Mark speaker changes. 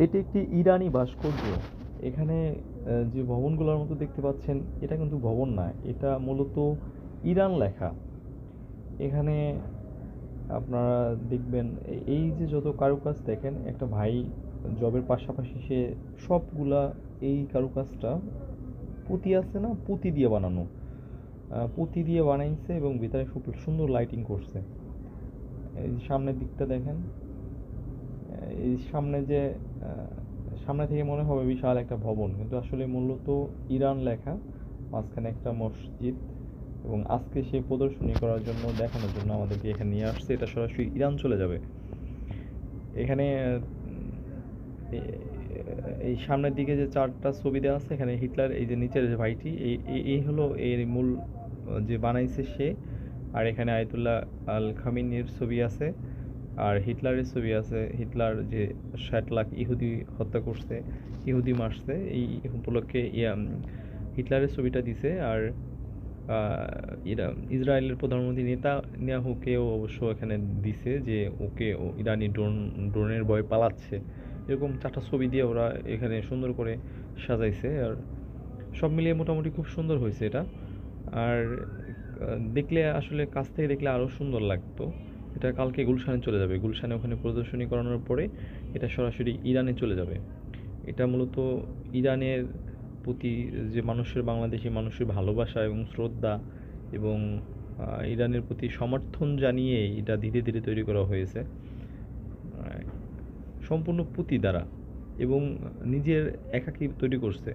Speaker 1: এটি একটি ইরানি ভাস্কর্য। এখানে যে ভবনগুলোর মতো দেখতে পাচ্ছেন, এটা কিন্তু ভবন না, এটা মূলত ইরান লেখা। এখানে আপনারা দেখবেন এই যে যত কারুকাজ দেখেন, একটা ভাই জবের পাশাপাশি সে সবগুলা এই কারুকাজটা পুঁতি আছে না, পুঁতি দিয়ে বানানো, পুঁতি দিয়ে বানাইছে এবং ভিতরে খুব সুন্দর লাইটিং করছে। এই সামনের দিকটা দেখেন, এই সামনে যে সামনে থেকে মনে হবে বিশাল একটা ভবন, কিন্তু আসলে মূলত ইরান লেখা। মাঝখানে একটা মসজিদ, এবং আজকে সে প্রদর্শনী করার জন্য, দেখানোর জন্য আমাদেরকে এখানে নিয়ে আসছে। এটা সরাসরি ইরান চলে যাবে। এখানে এই সামনের দিকে যে চারটা ছবি দেওয়া আছে, এখানে হিটলার, এই যে নিচের যে ভাইটি, এই হলো এর মূল যে বানাইছে সে। আর এখানে আয়াতুল্লাহ আল খামিনির ছবি আছে, আর হিটলারের ছবি আছে। হিটলার যে 60 লাখ ইহুদি হত্যা করছে, ইহুদি মারছে, এই উপলক্ষে হিটলারের ছবিটা দিছে। আর ইসরায়েলের প্রধানমন্ত্রী নেতানিয়াহুকেও অবশ্য এখানে দিছে, যে ওকে ইরানি ড্রোনের ভয়ে পালাচ্ছে। এরকম চারটা ছবি দিয়ে ওরা এখানে সুন্দর করে সাজাইছে। আর সব মিলিয়ে মোটামুটি খুব সুন্দর হয়েছে এটা। আর দেখলে আসলে কাছ থেকে দেখলে আরও সুন্দর লাগতো। এটা কালকে গুলশানে চলে যাবে। গুলশানে ওখানে প্রদর্শনী করানোর পরে এটা সরাসরি ইরানে চলে যাবে। এটা মূলত ইরানের প্রতি যে মানুষের, বাংলাদেশি মানুষের ভালোবাসা এবং শ্রদ্ধা, এবং ইরানের প্রতি সমর্থন জানিয়ে এটা ধীরে ধীরে তৈরি করা হয়েছে, সম্পূর্ণ পুঁতি দ্বারা, এবং নিজের একাকী তৈরি করছে।